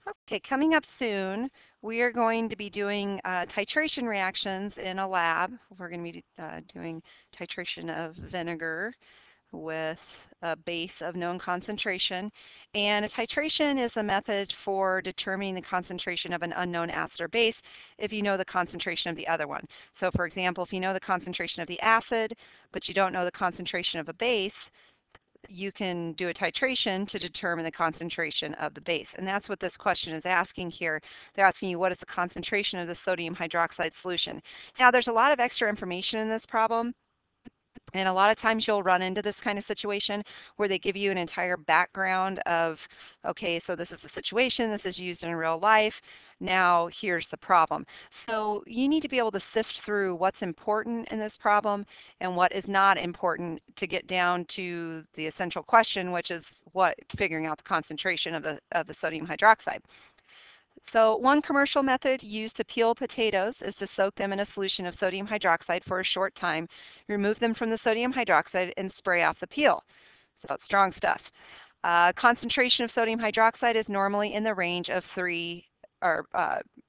Okay, coming up soon, we are going to be doing titration reactions in a lab. We're going to be doing titration of vinegar with a base of known concentration. And a titration is a method for determining the concentration of an unknown acid or base if you know the concentration of the other one. So for example, if you know the concentration of the acid, but you don't know the concentration of a base, you can do a titration to determine the concentration of the base. And that's what this question is asking here. They're asking you, what is the concentration of the sodium hydroxide solution? Now, there's a lot of extra information in this problem. And a lot of times you'll run into this kind of situation where they give you an entire background of, okay, so this is the situation, this is used in real life. Now here's the problem. So you need to be able to sift through what's important in this problem and what is not important to get down to the essential question, which is figuring out the concentration of the sodium hydroxide. So one commercial method used to peel potatoes is to soak them in a solution of sodium hydroxide for a short time, remove them from the sodium hydroxide, and spray off the peel. So it's strong stuff. Concentration of sodium hydroxide is normally in the range of 3, or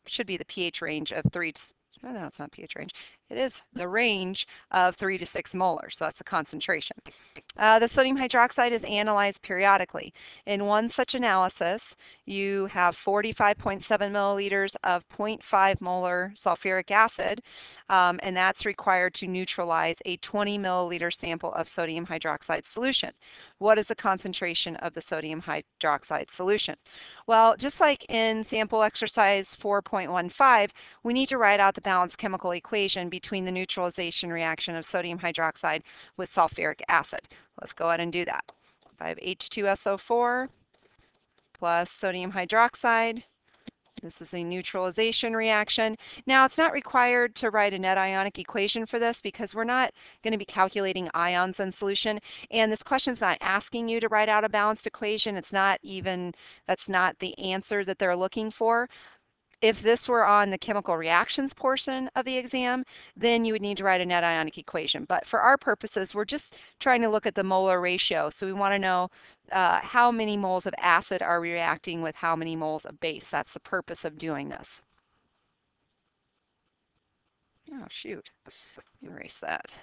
should be the pH range of 3 to, no, it's not pH range. It is the range of 3 to 6 molar. So that's the concentration. The sodium hydroxide is analyzed periodically. In one such analysis, you have 45.7 milliliters of 0.5 molar sulfuric acid, and that's required to neutralize a 20 milliliter sample of sodium hydroxide solution. What is the concentration of the sodium hydroxide solution? Well, just like in sample exercise 4.15, we need to write out the balanced chemical equation between the neutralization reaction of sodium hydroxide with sulfuric acid. Let's go ahead and do that. If I have H2SO4 plus sodium hydroxide, this is a neutralization reaction. Now, it's not required to write a net ionic equation for this because we're not going to be calculating ions in solution. And this question is not asking you to write out a balanced equation. It's not even, that's not the answer that they're looking for. If this were on the chemical reactions portion of the exam, then you would need to write a net ionic equation. But for our purposes, we're just trying to look at the molar ratio. So we want to know how many moles of acid are reacting with how many moles of base. That's the purpose of doing this. Oh, shoot. Erase that.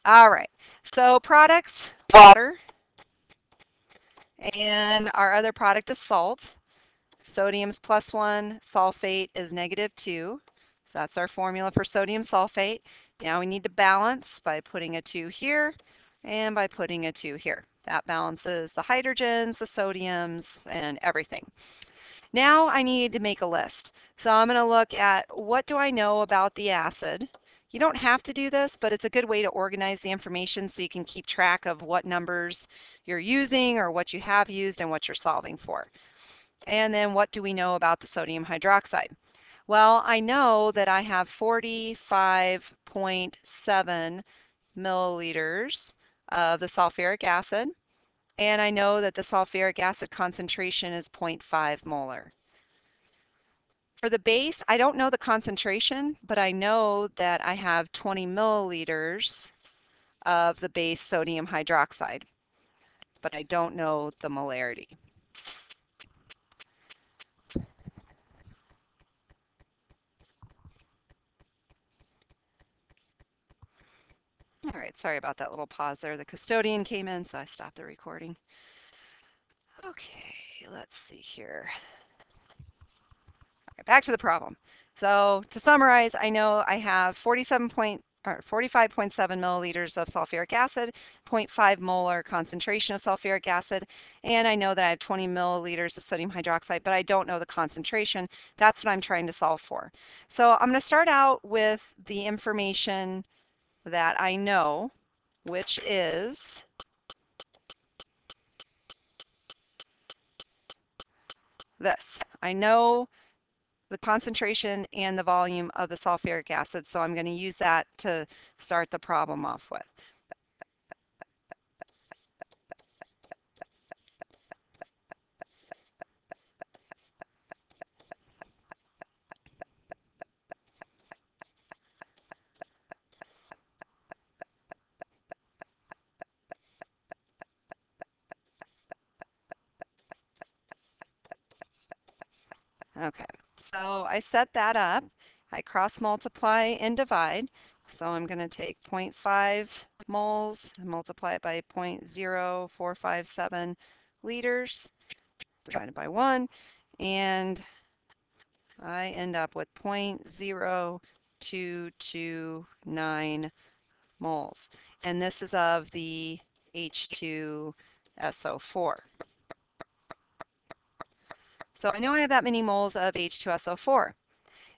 All right. So products, water, and our other product is salt. Sodium's +1, sulfate is -2. So that's our formula for sodium sulfate. Now we need to balance by putting a 2 here and by putting a 2 here. That balances the hydrogens, the sodiums, and everything. Now I need to make a list. So I'm going to look at what do I know about the acid. You don't have to do this, but it's a good way to organize the information so you can keep track of what numbers you're using or what you have used and what you're solving for. And then what do we know about the sodium hydroxide? Well, I know that I have 45.7 milliliters of the sulfuric acid, and I know that the sulfuric acid concentration is 0.5 molar. For the base, I don't know the concentration, but I know that I have 20 milliliters of the base sodium hydroxide, but I don't know the molarity. All right, sorry about that little pause there. The custodian came in, so I stopped the recording. Okay, let's see here. All right, back to the problem. So to summarize, I know I have 45.7 milliliters of sulfuric acid, 0.5 molar concentration of sulfuric acid, and I know that I have 20 milliliters of sodium hydroxide, but I don't know the concentration. That's what I'm trying to solve for. So I'm going to start out with the information that I know, which is this. I know the concentration and the volume of the sulfuric acid, so I'm going to use that to start the problem off with. Okay, so I set that up. I cross multiply and divide. So I'm going to take 0.5 moles and multiply it by 0.0457 liters divided by 1, and I end up with 0.0229 moles. And this is of the H2SO4. So I know I have that many moles of H2SO4.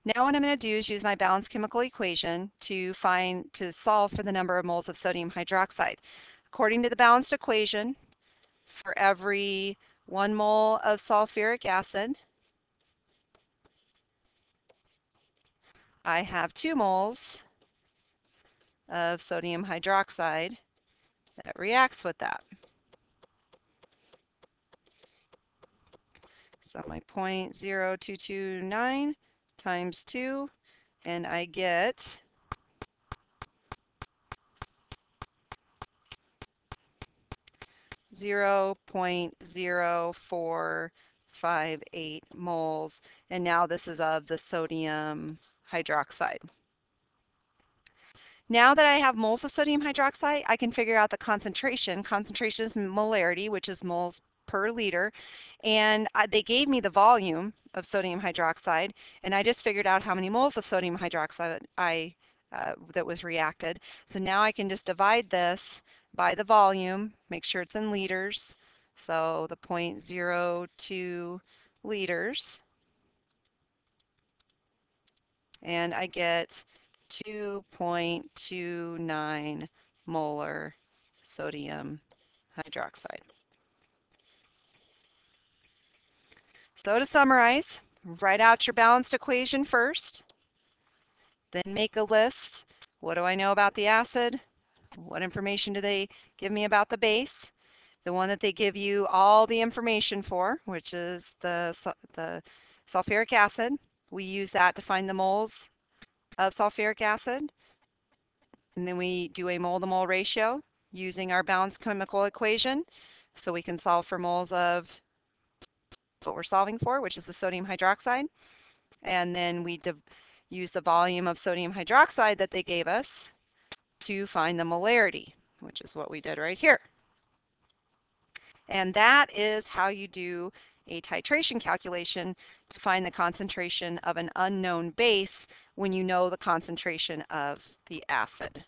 Now what I'm going to do is use my balanced chemical equation to solve for the number of moles of sodium hydroxide. According to the balanced equation, for every 1 mole of sulfuric acid, I have 2 moles of sodium hydroxide that reacts with that. So my 0.0229 times 2, and I get 0.0458 moles, and now this is of the sodium hydroxide. Now that I have moles of sodium hydroxide, I can figure out the concentration. Concentration is molarity, which is moles per liter, and they gave me the volume of sodium hydroxide, and I just figured out how many moles of sodium hydroxide that was reacted. So now I can just divide this by the volume, make sure it's in liters. So the 0.02 liters, and I get 2.29 molar sodium hydroxide. So to summarize, write out your balanced equation first, then make a list. What do I know about the acid? What information do they give me about the base? The one that they give you all the information for, which is the sulfuric acid. We use that to find the moles of sulfuric acid. And then we do a mole-to-mole ratio using our balanced chemical equation. So we can solve for moles of what we're solving for, which is the sodium hydroxide. And then we use the volume of sodium hydroxide that they gave us to find the molarity, which is what we did right here. And that is how you do a titration calculation to find the concentration of an unknown base when you know the concentration of the acid.